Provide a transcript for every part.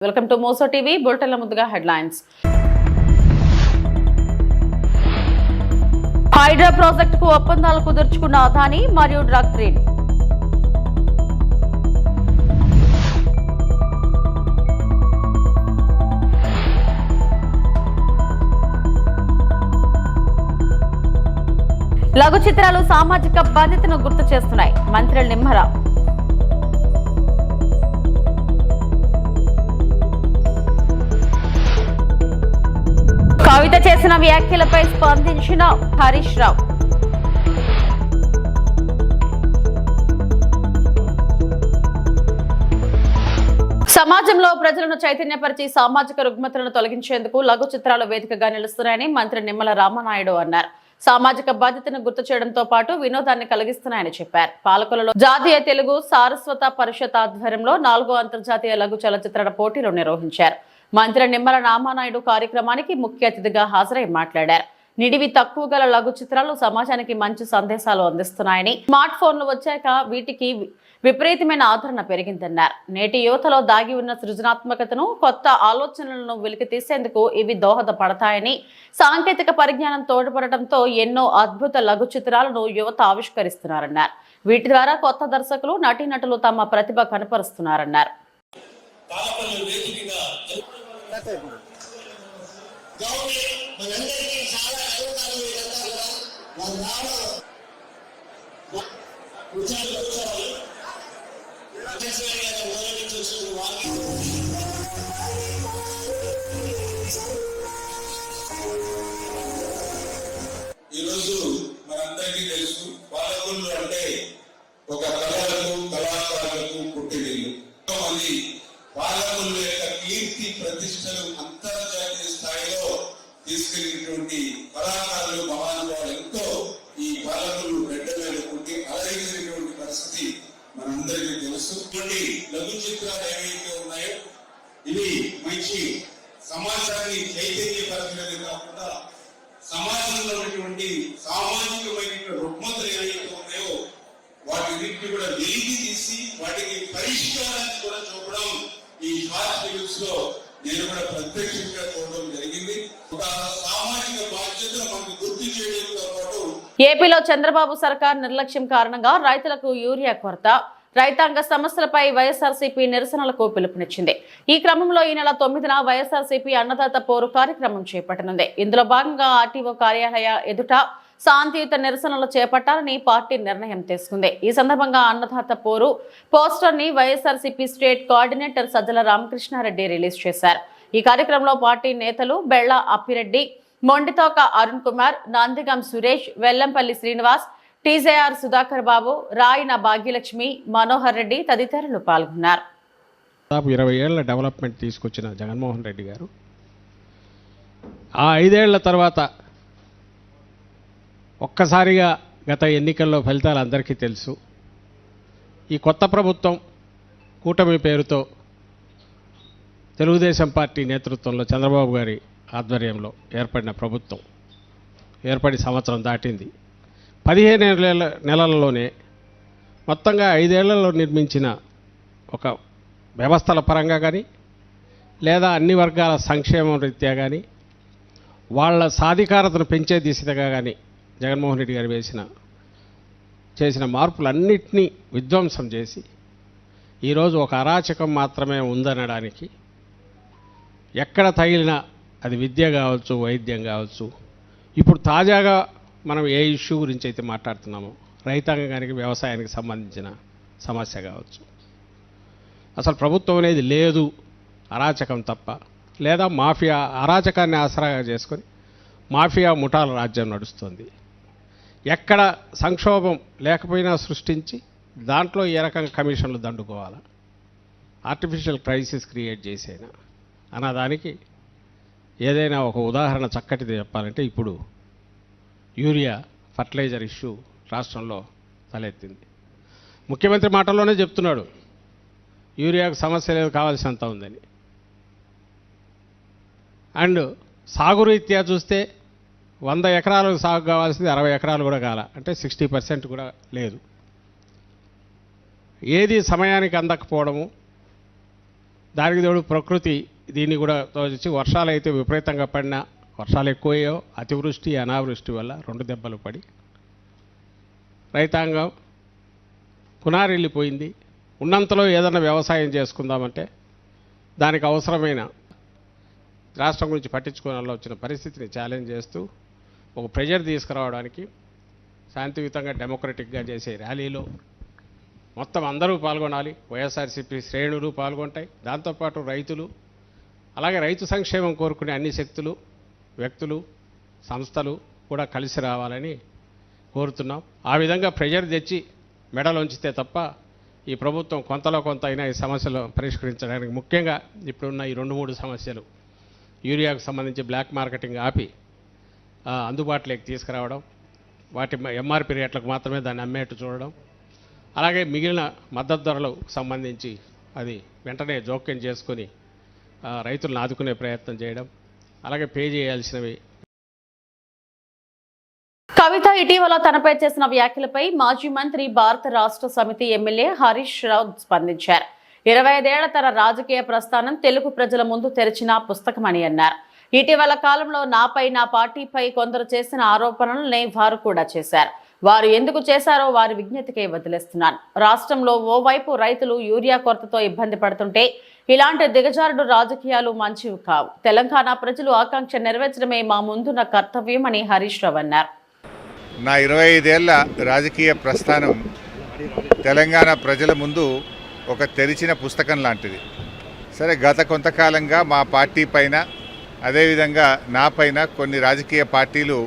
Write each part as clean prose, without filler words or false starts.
Welcome to మోసో TV. బులెటిన్ల ముందుగా హెడ్లైన్స్. హైడ్రా ప్రాజెక్టుకు ఒప్పందాలు కుదుర్చుకున్న అదానీ మరియు డ్రగ్ ట్రేడ్. లఘు చిత్రాలు సామాజిక బాధ్యతను గుర్తు చేస్తున్నాయి. మంత్రి నిమ్మరావు. కవిత చేసిన వ్యాఖ్యలపై స్పందించిన హరీష్ రావు. సమాజంలో ప్రజలను చైతన్యపరిచి సామాజిక రుగ్మతలను తొలగించేందుకు లఘు చిత్రాలు వేదికగా నిలుస్తున్నాయని మంత్రి నిమ్మల రామనాయుడు అన్నారు. సామాజిక బాధ్యతను గుర్తు చేయడంతో పాటు వినోదాన్ని కలిగిస్తున్నాయని చెప్పారు. పాలకులలో జాతీయ తెలుగు సారస్వత పరిషత్ ఆధ్వర్యంలో 4వ అంతర్జాతీయ లఘు చలచిత్ర పోటీలు నిర్వహించారు. మంత్రి నిమ్మల రామనాయుడు కార్యక్రమానికి ముఖ్య అతిథిగా హాజరై మాట్లాడారు. నిడివి తక్కువ గల లఘు చిత్రాలు సమాజానికి మంచి సందేశాలు అందిస్తున్నాయని, స్మార్ట్ ఫోన్లు వచ్చాక వీటికి విపరీతమైన ఆదరణ పెరిగిందన్నారు. నేటి యువతలో దాగి ఉన్న సృజనాత్మకతను, కొత్త ఆలోచనలను వెలికి తీసేందుకు ఇవి దోహదపడతాయని, సాంకేతిక పరిజ్ఞానం తోడ్పడటంతో ఎన్నో అద్భుత లఘు చిత్రాలను యువత ఆవిష్కరిస్తున్నారన్నారు. వీటి ద్వారా కొత్త దర్శకులు, నటీనటులు తమ ప్రతిభ కనపరుస్తున్నారన్నారు. ఈరోజు మనందరికీ తెలుసు, పాలకొల్లు అంటే ఒక కళలకు, కళాకారులకు పుట్టినిల్లు. మంది పాలకొల్లు యొక్క కీర్తి ప్రతిష్టలు అంతర్జాతీయ స్థాయిలో తీసుకెళ్లినటువంటి కళాకారులు, మహానుభావులు ఎంతో ఈ పాలకొల్లు రెడ్డ మీద పుట్టి అలరించినటువంటి పరిస్థితి మనందరికీ తెలుసు. లఘు చిత్రాలు ఏవైతే ఉన్నాయో ఇవి మంచి సమాజాన్ని చైతన్యపరచడమే కాకుండా సమాజంలో ఉన్నటువంటి సామాజికమైన రుగ్మతలు ఏవైతే ఉన్నాయో వాటిని కూడా వెలికి తీసి వాటికి పరిష్కారాన్ని కూడా చూపడం ఈ షార్ట్ ఫిలిమ్స్ లో నేను కూడా ప్రత్యక్షంగా చూడడం జరిగింది. ఒక సామాజిక బాధ్యతను మనకు గుర్తు చేయడంతో పాటు ఏపీలో చంద్రబాబు సర్కార్ నిర్లక్ష్యం కారణంగా రైతులకు యూరియా కొరత, రైతాంగ సమస్యలపై వైఎస్ఆర్సీపీ నిరసనలకు పిలుపునిచ్చింది. ఈ క్రమంలో ఈ నెల 9న వైఎస్ఆర్సీపీ అన్నదాత పోరు కార్యక్రమం చేపట్టనుంది. ఇందులో భాగంగా ఆర్టీఓ కార్యాలయ ఎదుట శాంతియుత నిరసనలు చేపట్టాలని పార్టీ నిర్ణయం తీసుకుంది. ఈ సందర్భంగా అన్నదాత పోరు పోస్టర్ ని YSRCP state coordinator Sajjala Ramakrishna Reddy release చేశారు. ఈ కార్యక్రమంలో పార్టీ నేతలు బెళ్ల అప్పిరెడ్డి, మొండితోక అరుణ్ కుమార్, నందిగం సురేష్, వెల్లంపల్లి శ్రీనివాస్, టీజేఆర్ సుధాకర్ బాబు, రాయన భాగ్యలక్ష్మి, మనోహర్ రెడ్డి తదితరులు పాల్గొన్నారు. దాదాపు 20 ఏళ్ల డెవలప్మెంట్ తీసుకొచ్చిన జగన్మోహన్ రెడ్డి గారు ఆ 5 ఏళ్ల తర్వాత ఒక్కసారిగా గత ఎన్నికల్లో ఫలితాలు అందరికీ తెలుసు. ఈ కొత్త ప్రభుత్వం కూటమి పేరుతో తెలుగుదేశం పార్టీ నేతృత్వంలో చంద్రబాబు గారి ఆధ్వర్యంలో ఏర్పడిన ప్రభుత్వం ఏర్పడి సంవత్సరం దాటింది. 15 నెలల్లోనే మొత్తంగా 5 ఏళ్లలో నిర్మించిన ఒక వ్యవస్థల పరంగా కానీ, లేదా అన్ని వర్గాల సంక్షేమం రీత్యా కానీ, వాళ్ళ సాధికారతను పెంచే దిశగా కానీ జగన్మోహన్ రెడ్డి గారు చేసిన మార్పులన్నింటినీ విధ్వంసం చేసి ఈరోజు ఒక అరాచకం మాత్రమే ఉందనడానికి, ఎక్కడ తగిలినా అది విద్య కావచ్చు, వైద్యం కావచ్చు, ఇప్పుడు తాజాగా మనం ఏ ఇష్యూ గురించి అయితే మాట్లాడుతున్నామో రైతాంగానికి, వ్యవసాయానికి సంబంధించిన సమస్య కావచ్చు, అసలు ప్రభుత్వం అనేది లేదు, అరాచకం తప్ప, లేదా మాఫియా అరాచకాన్ని ఆసరాగా చేసుకొని మాఫియా ముఠాల రాజ్యం నడుస్తుంది. ఎక్కడ సంక్షోభం లేకపోయినా సృష్టించి దాంట్లో ఏ రకంగా కమిషన్లు దండుకోవాలా, ఆర్టిఫిషియల్ క్రైసిస్ క్రియేట్ చేసేనా అన్నదానికి ఏదైనా ఒక ఉదాహరణ చక్కటిది చెప్పాలంటే ఇప్పుడు యూరియా ఫర్టిలైజర్ ఇష్యూ రాష్ట్రంలో తలెత్తింది. ముఖ్యమంత్రి మాటల్లోనే చెప్తున్నాడు యూరియాకు సమస్య లేదు, కావాల్సినంత ఉందని. అండ్ సాగు రీత్యా చూస్తే 100 ఎకరాలకు సాగు కావాల్సింది 60 ఎకరాలు కూడా కాల, అంటే 60% కూడా లేదు. ఏది సమయానికి అందకపోవడము, దానికి తోడు ప్రకృతి దీన్ని కూడా తోచి వర్షాలు అయితే విపరీతంగా పడినా, వర్షాలు ఎక్కువయ్యో అతివృష్టి అనావృష్టి వల్ల 2 దెబ్బలు పడి రైతాంగం పునారిల్లిపోయింది. ఉన్నంతలో ఏదైనా వ్యవసాయం చేసుకుందామంటే దానికి అవసరమైన రాష్ట్రం గురించి పట్టించుకోవాలో వచ్చిన పరిస్థితిని ఛాలెంజ్ చేస్తూ ఒక ప్రెజర్ తీసుకురావడానికి శాంతియుతంగా డెమోక్రటిక్గా చేసే ర్యాలీలో మొత్తం అందరూ పాల్గొనాలి. వైఎస్ఆర్సీపీ శ్రేణులు పాల్గొంటాయి. దాంతోపాటు రైతులు, అలాగే రైతు సంక్షేమం కోరుకునే అన్ని శక్తులు, వ్యక్తులు, సంస్థలు కూడా కలిసి రావాలని కోరుతున్నాం. ఆ విధంగా ప్రెజర్ తెచ్చి మెడలోంచితే తప్ప ఈ ప్రభుత్వం కొంతలో కొంత అయినా ఈ సమస్యలు పరిష్కరించడానికి, ముఖ్యంగా ఇప్పుడున్న ఈ 2-3 సమస్యలు, యూరియాకు సంబంధించి బ్లాక్ మార్కెటింగ్ ఆపి అందుబాటులోకి తీసుకురావడం, వాటి ఎంఆర్పి రేట్లకు మాత్రమే దాన్ని అమ్మేట్టు చూడడం, అలాగే మిగిలిన మద్దతు ధరలకు సంబంధించి అది వెంటనే జోక్యం చేసుకొని రైతులను ఆదుకునే ప్రయత్నం చేయడం, అలాగే పే చేయాల్సినవి. కవిత ఇటీవల తనపై చేసిన వ్యాఖ్యలపై మాజీ మంత్రి భారత రాష్ట్ర సమితి ఎమ్మెల్యే హరీష్ రావు స్పందించారు. 25 ఏళ్ల తన రాజకీయ ప్రస్థానం తెలుగు ప్రజల ముందు తెరిచిన పుస్తకమని అన్నారు. ఇటీవల కాలంలో నాపై, నా పార్టీపై కొందరు చేసిన ఆరోపణలనే వారు కూడా చేశారు. వారు ఎందుకు చేశారో వారి విజ్ఞతకే వదిలేస్తున్నాను. రాష్ట్రంలో ఓవైపు రైతులు యూరియా కొరతతో ఇబ్బంది పడుతుంటే ఇలాంటి దిగజారుడు రాజకీయాలు మంచివి కావు. తెలంగాణ ప్రజలు ఆకాంక్ష నెరవేర్చడమే మా ముందున్న కర్తవ్యం అని హరీష్ రావు అన్నారు. నా 25 ఏళ్ల రాజకీయ ప్రస్థానం తెలంగాణ ప్రజల ముందు ఒక తెరిచిన పుస్తకం లాంటిది. సరే, గత కొంతకాలంగా మా పార్టీ పైన, అదేవిధంగా నా పైన కొన్ని రాజకీయ పార్టీలు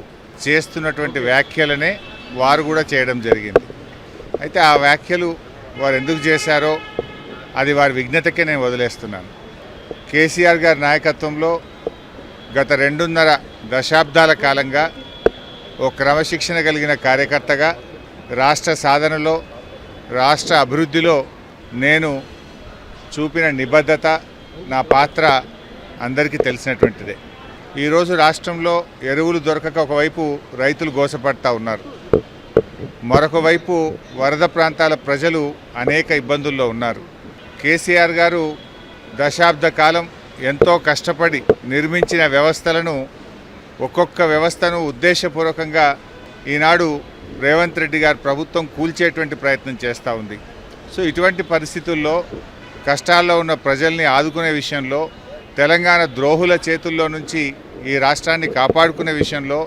చేస్తున్నటువంటి వ్యాఖ్యలనే వారు కూడా చేయడం జరిగింది. అయితే ఆ వ్యాఖ్యలు వారు ఎందుకు చేశారో అది వారి విజ్ఞతకే నేను వదిలేస్తున్నాను. కేసీఆర్ గారి నాయకత్వంలో గత 2.5 దశాబ్దాల కాలంగా ఓ క్రమశిక్షణ కలిగిన కార్యకర్తగా రాష్ట్ర సాధనలో, రాష్ట్ర అభివృద్ధిలో నేను చూపిన నిబద్ధత, నా పాత్ర అందరికీ తెలిసినటువంటిదే. ఈరోజు రాష్ట్రంలో ఎరువులు దొరకక ఒకవైపు రైతులు గోసపడతా ఉన్నారు, మరొక వైపు వరద ప్రాంతాల ప్రజలు అనేక ఇబ్బందుల్లో ఉన్నారు. కేసీఆర్ గారు దశాబ్ద కాలం ఎంతో కష్టపడి నిర్మించిన వ్యవస్థలను, ఒక్కొక్క వ్యవస్థను ఉద్దేశపూర్వకంగా ఈనాడు రేవంత్ రెడ్డి గారి ప్రభుత్వం కూల్చేటువంటి ప్రయత్నం చేస్తూ ఉంది. సో ఇటువంటి పరిస్థితుల్లో కష్టాల్లో ఉన్న ప్రజల్ని ఆదుకునే విషయంలో, తెలంగాణ ద్రోహుల చేతుల్లో నుంచి ఈ రాష్ట్రాన్ని కాపాడుకునే విషయంలో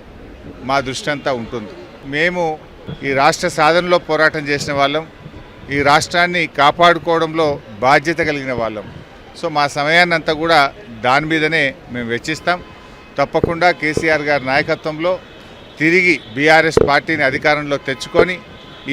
మా దృష్టి అంతా ఉంటుంది. మేము ఈ రాష్ట్ర సాధనలో పోరాటం చేసిన వాళ్ళం, ఈ రాష్ట్రాన్ని కాపాడుకోవడంలో బాధ్యత కలిగిన వాళ్ళం. సో మా సమయాన్ని అంతా కూడా దాని మీదనే మేము వెచ్చిస్తాం. తప్పకుండా కేసీఆర్ గారి నాయకత్వంలో తిరిగి బీఆర్ఎస్ పార్టీని అధికారంలో తెచ్చుకొని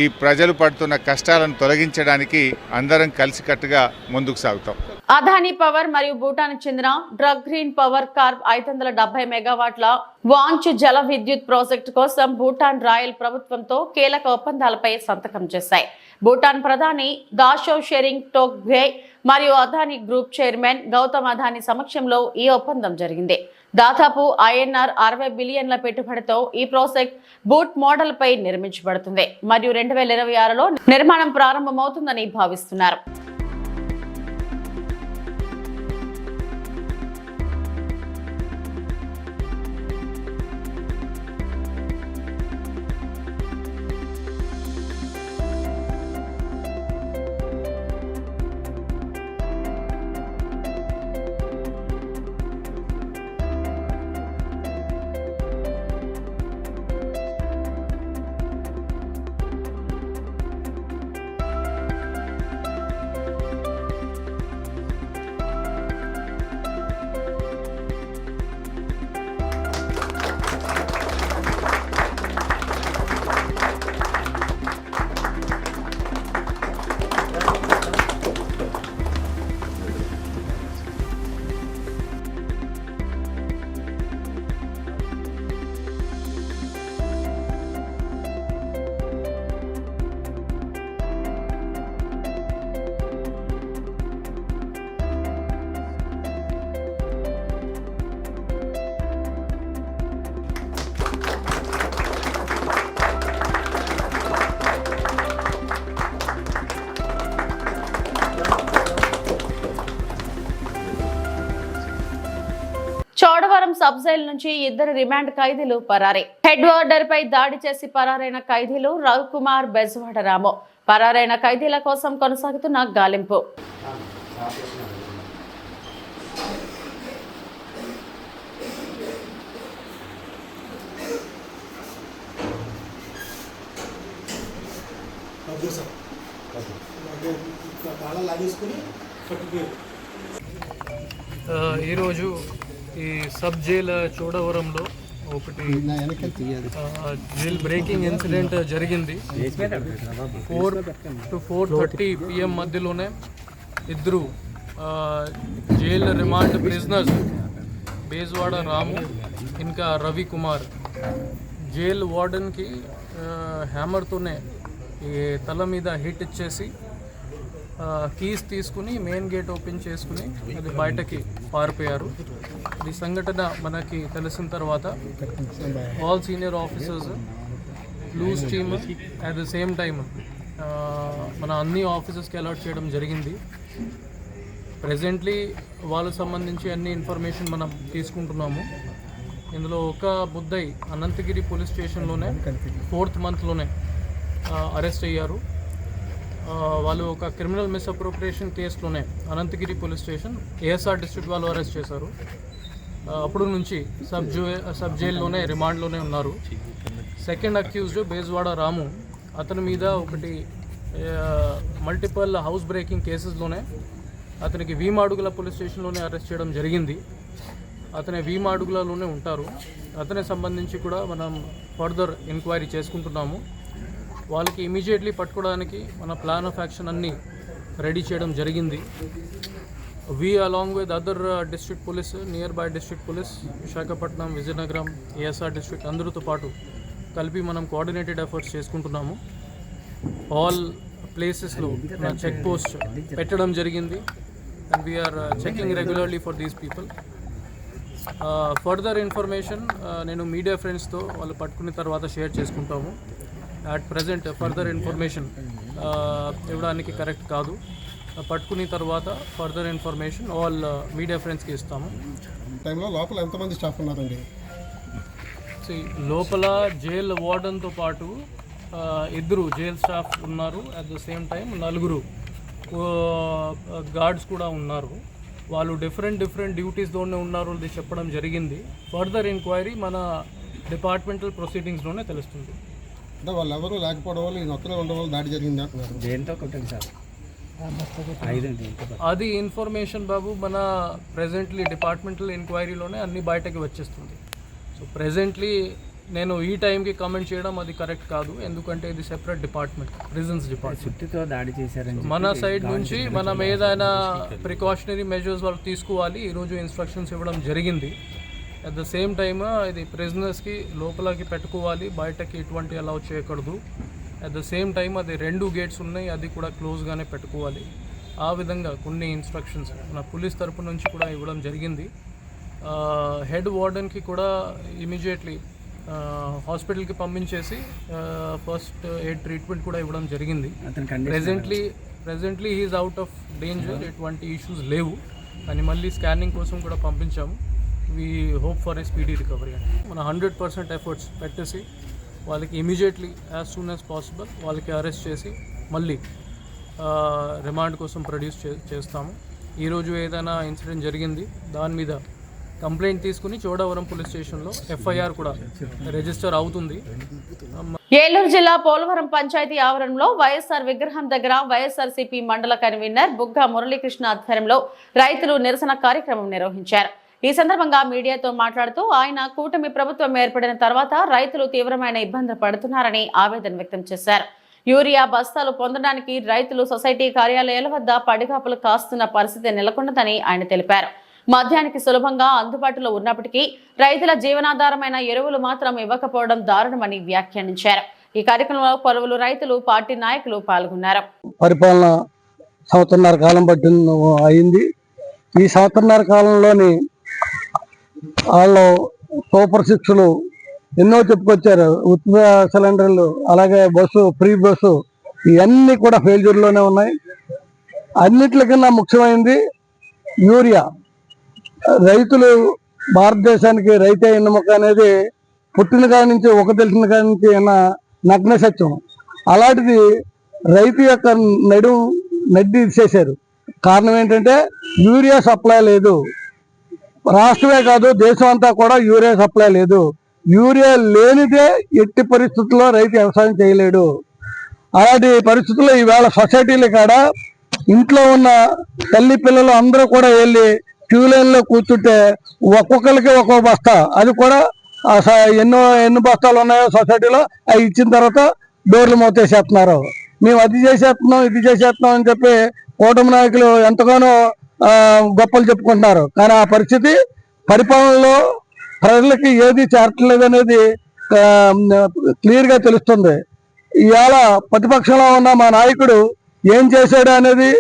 ఈ ప్రజలు పడుతున్న కష్టాలను తొలగించడానికి అందరం కలిసికట్టుగా ముందుకు సాగుతాం. అదానీ పవర్ మరియు భూటాన్కు చెందిన డ్రగ్ గ్రీన్ పవర్ కార్ప్ 570 మెగావాట్ల వాంచ్ జల విద్యుత్ ప్రాజెక్టు కోసం భూటాన్ రాయల్ ప్రభుత్వంతో కీలక ఒప్పందాలపై సంతకం చేశాయి. భూటాన్ ప్రధాని దాషో షెరింగ్ టోగ్బే మరియు అదానీ గ్రూప్ చైర్మన్ గౌతమ్ అదానీ సమక్షంలో ఈ ఒప్పందం జరిగింది. దాదాపు INR 60 బిలియన్ల పెట్టుబడితో ఈ ప్రాజెక్ట్ బూట్ మోడల్ పై నిర్మించబడుతుంది మరియు 2026లో నిర్మాణం ప్రారంభమవుతుందని భావిస్తున్నారు. చోడవరం సబ్ జైలు నుంచి 2 రిమాండ్ ఖైదీలు పరారీ. హెడ్ వార్డర్ పై దాడి చేసి పరారైన ఖైదీలు రవికుమార్, బెజవాడ రాము. పరారైన ఖైదీల కోసం కొనసాగుతున్న గాలింపు. ఈరోజు ఈ సబ్ జైల్ చోడవరంలో ఒకటి జైల్ బ్రేకింగ్ ఇన్సిడెంట్ జరిగింది. 4 to 4:30 PM మధ్యలోనే 2 జైల్ రిమాండ్ ప్రిజనర్స్ బేజవాడ రాము ఇంకా రవికుమార్ జైల్ వార్డెన్కి హ్యామర్తోనే ఈ తల మీద హిట్ ఇచ్చేసి కీస్ తీసుకుని మెయిన్ గేట్ ఓపెన్ చేసుకుని అది బయటకి పారిపోయారు. ఈ సంఘటన మనకి తెలిసిన తర్వాత all senior officers, lose team at the same time మన అన్ని ఆఫీసర్స్కి అలర్ట్ చేయడం జరిగింది. ప్రెజెంట్లీ వాళ్ళకు సంబంధించి అన్ని ఇన్ఫర్మేషన్ మనం తీసుకుంటున్నాము. ఇందులో ఒక బుద్దయ్ అనంతగిరి పోలీస్ స్టేషన్లోనే 4th monthలోనే అరెస్ట్ అయ్యారు. వాళ్ళు ఒక క్రిమినల్ మిస్అప్రోప్రియేషన్ కేసులోనే Ananthagiri police station ASR district వాళ్ళు అరెస్ట్ చేశారు. అప్పుడు నుంచి సబ్ జైల్లోనే రిమాండ్లోనే ఉన్నారు. సెకండ్ అక్యూజ్డ్ బేజవాడ రాము, అతని మీద ఒకటి మల్టిపల్ హౌస్ బ్రేకింగ్ కేసెస్లోనే అతనికి వీమాడుగుల పోలీస్ స్టేషన్లోనే అరెస్ట్ చేయడం జరిగింది. అతని వీమాడుగులలోనే ఉంటారు. అతనికి సంబంధించి కూడా మనం ఫర్దర్ ఎంక్వైరీ చేసుకుంటున్నాము. వాళ్ళకి ఇమీడియట్లీ పట్టుకోవడానికి మన ప్లాన్ ఆఫ్ యాక్షన్ అన్నీ రెడీ చేయడం జరిగింది. We along with other district police, nearby district police, Visakhapatnam, Vizianagaram, ASR district అందరితో పాటు కలిపి మనం కోఆర్డినేటెడ్ ఎఫర్ట్స్ చేసుకుంటున్నాము. ఆల్ ప్లేసెస్లో చెక్ పోస్ట్ పెట్టడం జరిగింది. And we're checking regularly for these people. Further information నేను మీడియా ఫ్రెండ్స్తో వాళ్ళు పట్టుకున్న తర్వాత షేర్ చేసుకుంటాము. అట్ ప్రజెంట్ ఫర్దర్ ఇన్ఫర్మేషన్ ఇవ్వడానికి కరెక్ట్ కాదు. పట్టుకున్న తర్వాత ఫర్దర్ ఇన్ఫర్మేషన్ ఆల్ మీడియా ఫ్రెండ్స్కి ఇస్తాము. టైంలో లోపల ఎంతమంది స్టాఫ్ ఉన్నారండి? లోపల జైల్ వార్డన్తో పాటు 2 జైల్ స్టాఫ్ ఉన్నారు. At the same time 4 guards కూడా ఉన్నారు. వాళ్ళు డిఫరెంట్ డ్యూటీస్లోనే ఉన్నారు అది చెప్పడం జరిగింది. ఫర్దర్ ఎంక్వైరీ మన డిపార్ట్మెంటల్ ప్రొసీడింగ్స్లోనే తెలుస్తుంది. అంటే వాళ్ళు ఎవరు లేకపోవడం వల్ల ఈ నొక్కలో ఉండడం వల్ల దాడి జరిగింది అంటున్నారు. దేంతో కొట్టండి సార్? అది ఇన్ఫర్మేషన్ బాబు మన ప్రెజెంట్లీ డిపార్ట్మెంటల్ ఎంక్వైరీలోనే అన్ని బయటకి వచ్చేస్తుంది. సో ప్రెజెంట్లీ నేను ఈ టైంకి కామెంట్ చేయడం అది కరెక్ట్ కాదు. ఎందుకంటే ఇది సెపరేట్ డిపార్ట్మెంట్, ప్రిజన్స్ డిపార్ట్మెంట్. చుట్టూతో దాడి చేశారని మన సైడ్ నుంచి మనం ఏదైనా ప్రికాషనరీ మెజర్స్ వాళ్ళు తీసుకోవాలి. ఈరోజు ఇన్స్ట్రక్షన్స్ ఇవ్వడం జరిగింది. అట్ ద సేమ్ టైమ్ ఇది ప్రిజనర్స్కి లోపలికి పెట్టుకోవాలి, బయటకి ఎటువంటి అలౌ చేయకూడదు. అట్ ద సేమ్ టైం అది 2 గేట్స్ ఉన్నాయి, అది కూడా క్లోజ్గానే పెట్టుకోవాలి. ఆ విధంగా కొన్ని ఇన్స్ట్రక్షన్స్ మన పోలీస్ తరపు నుంచి కూడా ఇవ్వడం జరిగింది. హెడ్ వార్డెన్కి కూడా ఇమీడియట్లీ హాస్పిటల్కి పంపించేసి ఫస్ట్ ఎయిడ్ ట్రీట్మెంట్ కూడా ఇవ్వడం జరిగింది. Presently he's out of danger, ఎటువంటి ఇష్యూస్ లేవు. కానీ మళ్ళీ స్కానింగ్ కోసం కూడా పంపించాము. We hope for a speedy recovery అండి. మన 100% ఎఫర్ట్స్ పెట్టేసి వాళ్ళకి immediately as soon as possible వాళ్ళకి అరెస్ట్ చేసి మళ్ళీ రిమాండ్ కోసం ప్రొడ్యూస్ చేస్తాము. ఈరోజు ఏదైనా ఇన్సిడెంట్ జరిగింది దాని మీద కంప్లైంట్ తీసుకుని చోడవరం పోలీస్ స్టేషన్లో ఎఫ్ఐఆర్ కూడా రిజిస్టర్ అవుతుంది. ఏలూరు జిల్లా పోలవరం పంచాయతీ ఆవరణలో వైఎస్ఆర్ విగ్రహం దగ్గర వైఎస్ఆర్సీపీ మండల కన్వీనర్ బుగ్గ మురళీకృష్ణ ఆధ్వర్యంలో రైతులు నిరసన కార్యక్రమం నిర్వహించారు. ఈ సందర్భంగా మీడియాతో మాట్లాడుతూ ఆయన కూటమి ప్రభుత్వం ఏర్పడిన తర్వాత రైతులు తీవ్రమైన ఇబ్బందులు పడుతున్నారని ఆవేదన వ్యక్తం చేశారు. యూరియా బస్తాలు పొందడానికి రైతులు సొసైటీ కార్యాలయాల వద్ద పడిగాపులు కాస్తున్న పరిస్థితి నెలకొన్నదని ఆయన తెలిపారు. మద్యానికి సులభంగా అందుబాటులో ఉన్నప్పటికీ రైతుల జీవనాధారమైన ఎరువులు మాత్రం ఇవ్వకపోవడం దారుణమని వ్యాఖ్యానించారు. ఈ కార్యక్రమంలో పలువురు రైతులు, పార్టీ నాయకులు పాల్గొన్నారు. పరిపాలన సంవత్సరన్నర కాలం అయింది. ఈ సంవత్సరన్నర కాలంలోని వాళ్ళు సూపర్ 6లు ఎన్నో చెప్పుకొచ్చారు. ఉచిత సిలిండర్లు, అలాగే బస్సు, ఫ్రీ బస్సు, ఇవన్నీ కూడా ఫెయిల్యూర్లోనే ఉన్నాయి. అన్నిట్లకన్నా ముఖ్యమైనది యూరియా. రైతులు భారతదేశానికి రైతే ఎన్నుముక అనేది పుట్టిన కాడి నుంచి ఒక తెలిసిన కాడి నుంచి నగ్న సత్యం. అలాంటిది రైతు యొక్క నడ్డి ఇచ్చేశారు. కారణం ఏంటంటే యూరియా సప్లై లేదు. రాష్ట్రమే కాదు దేశం అంతా కూడా యూరియా సప్లై లేదు. యూరియా లేనిదే ఎట్టి పరిస్థితుల్లో రైతు వ్యవసాయం చేయలేడు. అలాంటి పరిస్థితుల్లో ఈవేళ సొసైటీల కాడ ఇంట్లో ఉన్న తల్లి పిల్లలు అందరూ కూడా వెళ్ళి క్యూ లైన్లో కూర్చుంటే ఒక్కొక్కరికి ఒక్కొక్క బస్తా, అది కూడా ఎన్ని బస్తాలు ఉన్నాయో సొసైటీలో అవి ఇచ్చిన తర్వాత డోర్లు మూతేసేస్తున్నారు. మేము అది చేసేస్తున్నాం ఇది చేసేస్తున్నాం అని చెప్పి కూటమి నాయకులు ఎంతగానో గొప్పలు చెప్పుకుంటున్నారు. కానీ ఆ పరిస్థితి పరిపాలనలో ప్రజలకి ఏది చేరట్లేదు అనేది క్లియర్గా తెలుస్తుంది. ఇవాళ ప్రతిపక్షంలో ఉన్న మా నాయకుడు ఏం చేశాడు అనేది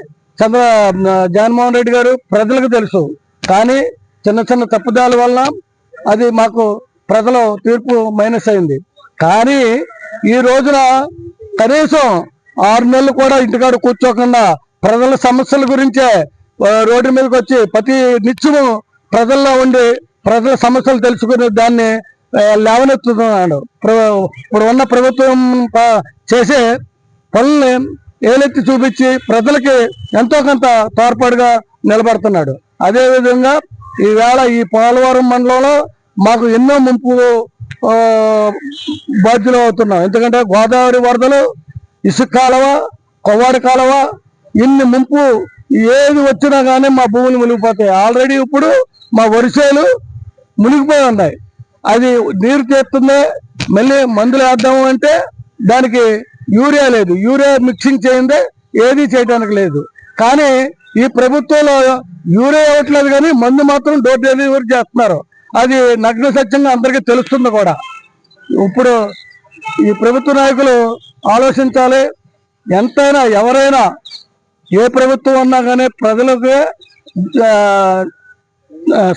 జగన్మోహన్ రెడ్డి గారు ప్రజలకు తెలుసు. కానీ చిన్న చిన్న తప్పుదాల వల్ల అది మాకు ప్రజల తీర్పు మైనస్ అయింది. కానీ ఈ రోజున కనీసం 6 నెలలు కూడా ఇంటికాడ కూర్చోకుండా ప్రజల సమస్యల గురించే రోడ్డు మీదకి వచ్చి ప్రతి నిత్యము ప్రజల్లో ఉండి ప్రజల సమస్యలు తెలుసుకునే దాన్ని లేవనెత్తుతున్నాడు. ఇప్పుడు ఉన్న ప్రభుత్వం చేసే పనుల్ని ఏలెత్తి చూపించి ప్రజలకి ఎంతో కొంత తోడ్పాటుగా నిలబడుతున్నాడు. అదేవిధంగా ఈవేళ ఈ పోలవరం మండలంలో మాకు ఎన్నో ముంపు బాధ్యులు అవుతున్నాం. ఎందుకంటే గోదావరి వరదలు, ఇసుక కాలువ, కొవ్వాడి కాలువ, ఇన్ని ముంపు ఏది వచ్చినా కానీ మా భూములు మునిగిపోతాయి. ఆల్రెడీ ఇప్పుడు మా వరిసేలు మునిగిపోయి ఉన్నాయి. అది నీరు తీస్తుంది, మళ్ళీ మందులు వేద్దాము అంటే దానికి యూరియా లేదు. యూరియా మిక్సింగ్ చేయందే ఏది చేయడానికి లేదు. కానీ ఈ ప్రభుత్వంలో యూరియా ఇవ్వట్లేదు కానీ మందు మాత్రం డోర్ డెలివరీ చేస్తున్నారు. అది నగ్న సత్యంగా అందరికీ తెలుస్తుంది కూడా. ఇప్పుడు ఈ ప్రభుత్వ నాయకులు ఆలోచించాలి. ఎంతైనా ఎవరైనా ఏ ప్రభుత్వం ఉన్నా కానీ ప్రజలకు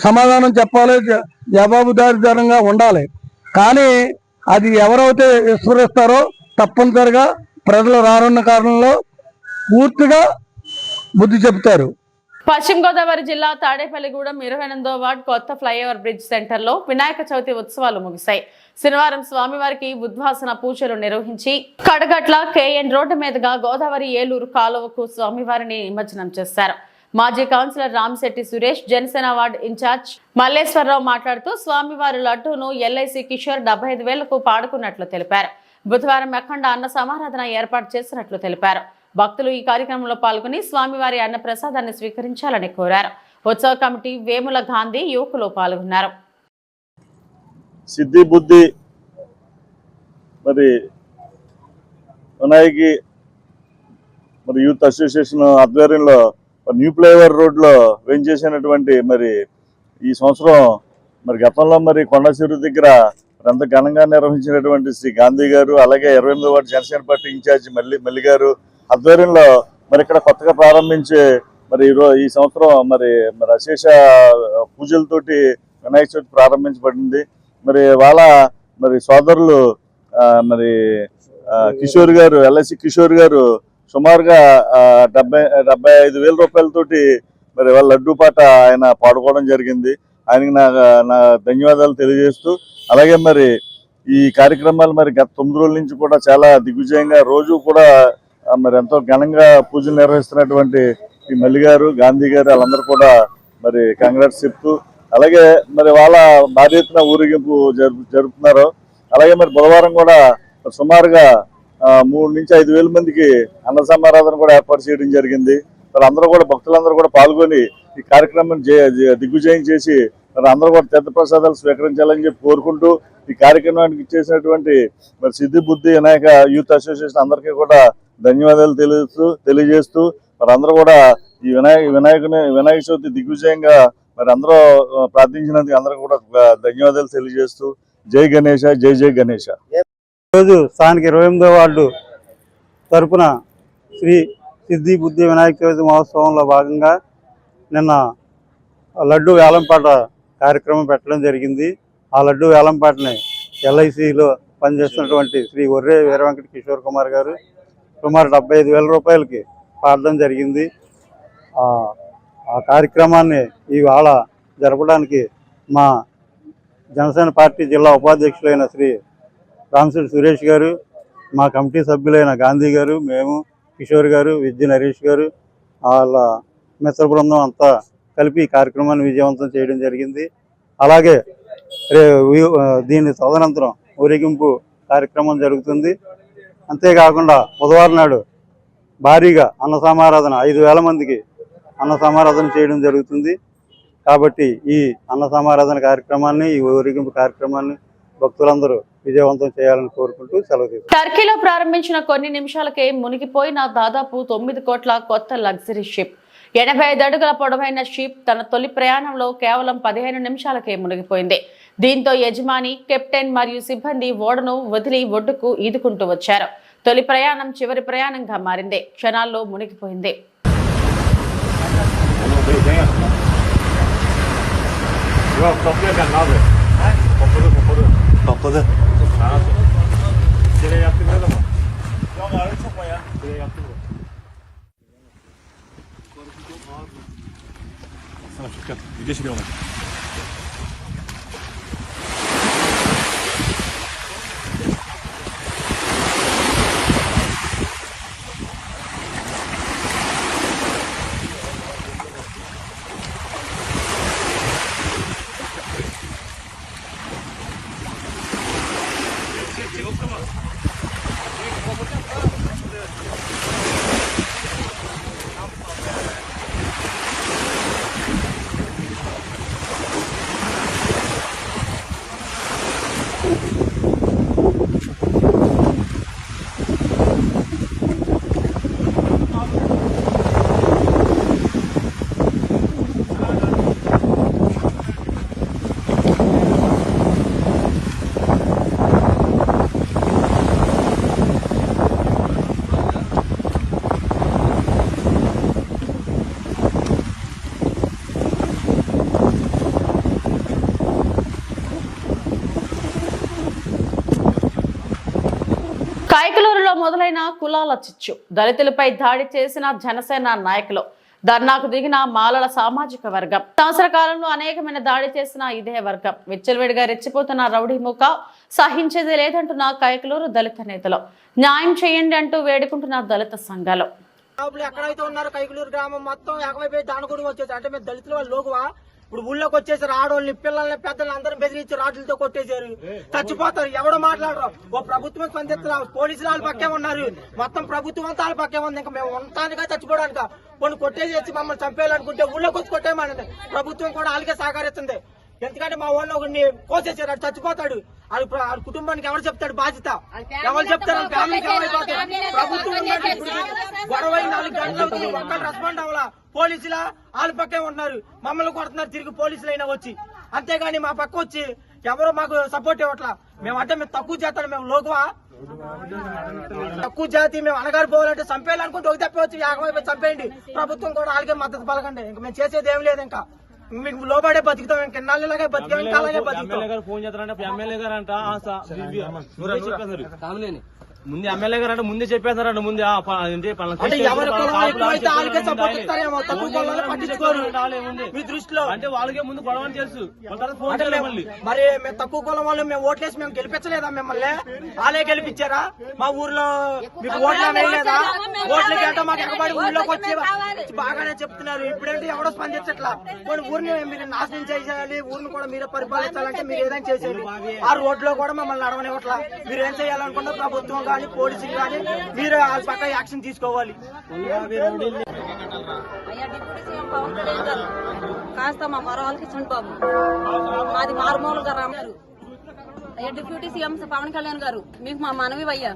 సమాధానం చెప్పాలి, జవాబుదారీతనంగా ఉండాలి. కానీ అది ఎవరైతే విస్మరిస్తారో తప్పనిసరిగా ప్రజలు రానున్న కాలంలో పూర్తిగా బుద్ధి చెబుతారు. పశ్చిమ గోదావరి జిల్లా తాడేపల్లిగూడెం 28వ వార్డ్ కొత్త ఫ్లైఓవర్ బ్రిడ్జ్ సెంటర్ లో వినాయక చవితి ఉత్సవాలు ముగిశాయి. శనివారం స్వామివారికి ఉద్వాసన పూజలు నిర్వహించి కడగట్ల కేఎన్ రోడ్డు మీదుగా గోదావరి ఏలూరు కాలువకు స్వామివారిని నిమజ్జనం చేశారు. మాజీ councillor Ramasetti Suresh, Janasena ward in charge Malleswara Rao మాట్లాడుతూ స్వామివారి లడ్డూను ఎల్ఐసి కిషోర్ 75,000కు పాడుకున్నట్లు తెలిపారు. బుధవారం అఖండ అన్న సమారాధన ఏర్పాటు చేసినట్లు తెలిపారు. భక్తులు ఈ కార్యక్రమంలో పాల్గొని స్వామివారి అన్న ప్రసాదాన్ని స్వీకరించాలని కోరారు. ఉత్సవ కమిటీ వేముల గాంధీ యువకులు పాల్గొన్నారు. సిద్ధి బుద్ధి మరి వినాయకి మరి యూత్ అసోసియేషన్ ఆధ్వర్యంలో న్యూ ఫ్లైఓవర్ రోడ్లో వేయించేసినటువంటి మరి ఈ సంవత్సరం మరి గతంలో మరి కొండసిరు దగ్గర అంత ఘనంగా నిర్వహించినటువంటి శ్రీ గాంధీ గారు, అలాగే 28వ వార్డు జనసేన పార్టీ ఇన్ఛార్జి మల్లి గారు ఆధ్వర్యంలో మరి ఇక్కడ కొత్తగా ప్రారంభించే మరి ఈ సంవత్సరం మరి అశేష పూజలతోటి వినాయక చవితి ప్రారంభించబడింది. మరి వాళ్ళ మరి సోదరులు మరి కిషోర్ గారు, ఎల్ఐసి కిషోర్ గారు సుమారుగా 75,000 రూపాయలతోటి మరి వాళ్ళ లడ్డూ పాట ఆయన పాడుకోవడం జరిగింది. ఆయనకి నా ధన్యవాదాలు తెలియజేస్తూ, అలాగే మరి ఈ కార్యక్రమాలు మరి గత 9 రోజుల నుంచి కూడా చాలా దిగ్విజయంగా రోజు కూడా మరి ఎంతో ఘనంగా పూజలు నిర్వహిస్తున్నటువంటి ఈ మల్లి గారు, గాంధీ గారు వాళ్ళందరూ కూడా మరి కంగ్రాట్స్ చెప్తూ, అలాగే మరి వాళ్ళ భారీ ఎత్తున ఊరేగింపు జరుపుతున్నారు. అలాగే మరి బుధవారం కూడా సుమారుగా 3 నుంచి 5,000 మందికి అన్న సమారాధన కూడా ఏర్పాటు చేయడం జరిగింది. మరి అందరూ కూడా భక్తులందరూ కూడా పాల్గొని ఈ కార్యక్రమం దిగ్విజయం చేసి మరి అందరూ కూడా తీర్థప్రసాదాలు స్వీకరించాలని చెప్పి కోరుకుంటూ, ఈ కార్యక్రమానికి ఇచ్చేసినటువంటి మరి సిద్ధి బుద్ధి వినాయక యూత్ అసోసియేషన్ అందరికీ కూడా ధన్యవాదాలు తెలియజేస్తూ మరి అందరూ కూడా ఈ వినాయక చవితి దిగ్విజయంగా మరి అందరూ ప్రార్థించినందుకు అందరూ కూడా ధన్యవాదాలు తెలియజేస్తూ జై గణేష, జై జై గణేష. ఈరోజు స్థానిక 28వ వార్డు తరపున శ్రీ సిద్ధి బుద్ధి వినాయక చవితి మహోత్సవంలో భాగంగా నిన్న లడ్డు వేలంపాట కార్యక్రమం పెట్టడం జరిగింది. ఆ లడ్డు వేలంపాటని ఎల్ఐసిలో పనిచేస్తున్నటువంటి శ్రీ ఒర్రే వీరవెంకట కిషోర్ కుమార్ గారు సుమారు 75,000 రూపాయలకి పాడడం జరిగింది. ఆ కార్యక్రమాన్ని ఇవాళ జరపడానికి మా జనసేన పార్టీ జిల్లా ఉపాధ్యక్షులైన శ్రీ రామశెట్టి సురేష్ గారు, మా కమిటీ సభ్యులైన గాంధీ గారు, మేము కిషోర్ గారు, విద్య నరేష్ గారు, వాళ్ళ మిత్ర బృందం అంతా కలిపి ఈ కార్యక్రమాన్ని విజయవంతం చేయడం జరిగింది. అలాగే దీని తదనంతరం ఊరేగింపు కార్యక్రమం జరుగుతుంది. అంతేకాకుండా బుధవారం నాడు భారీగా అన్న సమారాధన 5,000 మందికి అన్న సమారాధన చేయడం జరుగుతుంది. కాబట్టి ఈ అన్న సమారాధన కార్యక్రమాన్ని, ఈ ఊరేగింపు కార్యక్రమాన్ని భక్తులందరూ విజయవంతం చేయాలని కోరుకుంటూ సెలవు తీసుకుంటాం. టర్కీలో ప్రారంభించిన కొన్ని నిమిషాలకే మునిగిపోయిన దాదాపు 9 కోట్ల కొత్త లగ్జరీ షిప్. 85 అడుగుల పొడవైన షిప్ తన తొలి ప్రయాణంలో కేవలం 15 నిమిషాలకే మునిగిపోయింది. దీంతో యజమాని, కెప్టెన్ మరియు సిబ్బంది ఓడను వదిలి ఒడ్డుకు ఈదుకుంటూ వచ్చారు. తొలి ప్రయాణం చివరి ప్రయాణంగా మారింది. క్షణాల్లో మునిగిపోయింది. కైకలూరులో మొదలైన కులాల చిచ్చు. దళితులపై దాడి చేసిన జనసేన నాయకులు. ధర్నాకు దిగిన మాలల సామాజిక వర్గం. సంవత్సర కాలంలో అనేకమైన దాడి చేసిన ఇదే వర్గం. విచ్చలవిడిగా రెచ్చిపోతున్న రౌడీ మూక సహించేది లేదంటున్న కైకలూరు దళిత నేతలు. న్యాయం చేయండి అంటూ వేడుకుంటున్న దళిత సంఘాలు. ఎక్కడైతే ఉన్నారో కైకలూరు గ్రామం మొత్తం ఏకమైపోయి దాని కూడా వచ్చేసి అంటే మేము దళితుల వాళ్ళు లోకువా ఇప్పుడు ఊళ్ళోకి వచ్చేసారు. ఆడోళ్ళని, పిల్లల్ని, పెద్దల్ని అందరం బెదిరించి రాడ్లతో కొట్టేశారు. చచ్చిపోతారు. ఎవడో మాట్లాడరు. ఓ ప్రభుత్వం స్పందిస్తున్నారు. పోలీసులు వాళ్ళ పక్కే ఉన్నారు. మొత్తం ప్రభుత్వం అంతా వాళ్ళ పక్కే ఉంది. ఇంకా మేము ఉండటానికా చచ్చిపోవడానిక కొన్ని కొట్టేసి మమ్మల్ని చంపేయాలనుకుంటే ఊళ్ళోకి వచ్చి కొట్టేయమని ప్రభుత్వం కూడా వాళ్ళకే సహకరిస్తుంది. ఎందుకంటే మా ఊళ్ళో ఒకరిని కోసేసారు. అది చచ్చిపోతాడు. వాళ్ళ కుటుంబానికి ఎవరు చెప్తాడు బాధ్యత? ఎవరు చెప్తారు? ఫ్యామిలీకి ఏమైపోతాయి? ప్రభుత్వం గొడవ 4 గంటలు అవుతుంది. ఒక్కరు రెస్పాండ్ అవ్వాలా? పోలీసుల వాళ్ళ పక్కే ఉంటున్నారు. మమ్మల్ని కొడుతున్నారు తిరిగి పోలీసులు అయినా వచ్చి. అంతేగాని మా పక్క వచ్చి ఎవరో మాకు సపోర్ట్ ఇవ్వట్లా. మేము తక్కువ చేస్తాం. మేము లోకువా తక్కువ జాతి. మేము అనగారు పోవాలంటే చంపేయాలనుకుంటే ఒక తప్పవచ్చు. ఏకమైపోయి చంపేయండి. ప్రభుత్వం కూడా వాళ్ళకే మద్దతు పలకండి. ఇంకా మేము చేసేది ఏం లేదు. ఇంకా మీకు లోబడే బతుకుతాం. ఇంకెన్నాళ్ళలాగే బతికాం. ఇంకా అలాగే బతుకుతాం. ఫోన్ చేస్తారంటే ఎమ్మెల్యే గారు అంట ముందు ఎమ్మెల్యే గారు అంటే ముందే చెప్పేస్తారంట. ముందే మీ దృష్టిలో అంటే వాళ్ళకే ముందు గొడవ తెలుసు. మరి మేము తక్కువ కులం వాళ్ళు మేము ఓట్లేసి మేము గెలిపించలేదా? మిమ్మల్ని వాళ్ళే గెలిపించారా? మా ఊర్లో మీకు ఓట్లు వేయలేదా? ఓట్లకి అంటే మాకు ఎక్కబడి ఊర్లోకి వచ్చి బాగానే చెప్తున్నారు. ఇప్పుడేంటి ఎవడో స్పందించట్లా. కొన్ని ఊరిని మీరు నాశనం చేసేయాలి, ఊరిని కూడా మీరే పరిపాలించాలంటే మీరు ఏదైనా చేసేది. ఆ రోడ్లో కూడా మమ్మల్ని నడవనివ్వట్లా. మీరు ఏం చేయాలనుకున్నా ప్రభుత్వం కానీ పోలీసులు కానీ మీరు వాళ్ళ పక్క యాక్షన్ తీసుకోవాలి. కాస్త మా మరవాళ్ళకి ఇచ్చిన బాబు మాది మారుమూల గారు. అయ్యా డిప్యూటీ సీఎం పవన్ కళ్యాణ్ గారు, మీకు మా మనవి అయ్యా.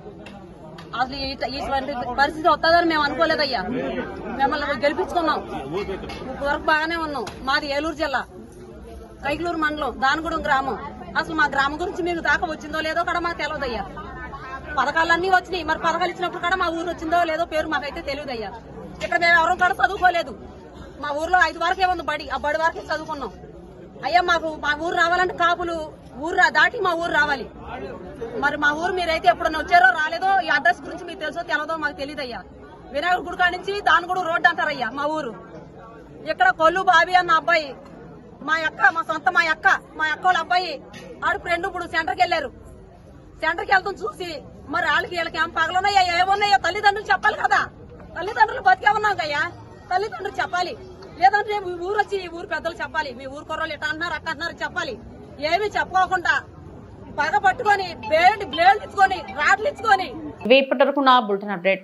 అసలు ఇటువంటి పరిస్థితి వస్తుందని మేము అనుకోలేదయ్యా. మిమ్మల్ని గెలిపించుకున్నాం. వరకు బాగానే ఉన్నాం. మాది ఏలూరు జిల్లా కైకలూరు మండలం దానగూడెం గ్రామం. అసలు మా గ్రామం గురించి మీకు దాకా వచ్చిందో లేదో కూడా మాకు తెలియదయ్యా. పథకాలన్నీ వచ్చినాయి. మరి పథకాలు ఇచ్చినప్పుడు కూడా మా ఊరు వచ్చిందో లేదో పేరు మాకైతే తెలియదయ్యా. ఇక్కడ మేము ఎవరూ కూడా చదువుకోలేదు. మా ఊర్లో 5 వరకే ఉంది బడి. ఆ బడి వరకే చదువుకున్నాం. అయ్యా మాకు మా ఊరు రావాలంటే కాపులు ఊరు దాటి మా ఊరు రావాలి. మరి మా ఊరు మీరైతే ఎప్పుడన్నా వచ్చారో రాలేదో, ఈ అడ్రస్ గురించి మీకు తెలుసో తెలదో మాకు తెలియదయ్యా. వినాయకుడి గుడి కాడి నుంచి దానగూడెం రోడ్డు అంటారయ్యా మా ఊరు. ఇక్కడ కొల్లు బాబీ అన్న అబ్బాయి మా అక్క వాళ్ళ అబ్బాయి ఆడు ఫ్రెండ్ ఇప్పుడు సెంటర్కి వెళ్ళారు. సెంటర్కి వెళ్తాం చూసి మరి వాళ్ళకి వీళ్ళకి ఏం పగలున్నాయా ఏమున్నాయో తల్లిదండ్రులు చెప్పాలి కదా. తల్లిదండ్రులు బతికే ఉన్నాం కయ్యా, తల్లిదండ్రులు చెప్పాలి. లేదంటే మీ ఊరు వచ్చి ఈ ఊరు పెద్దలు చెప్పాలి. మీ ఊరు కుర్రోళ్ళు ఇట్లా అంటున్నారు అక్క అంటున్నారు చెప్పాలి. ఏమీ చెప్పుకోకుండా పగ పట్టుకొని బ్లేడ్ ఇచ్చుకొని రాడ్లు ఇచ్చుకొని. ఇప్పటి వరకు నా బులెటిన్ అప్డేట్స్.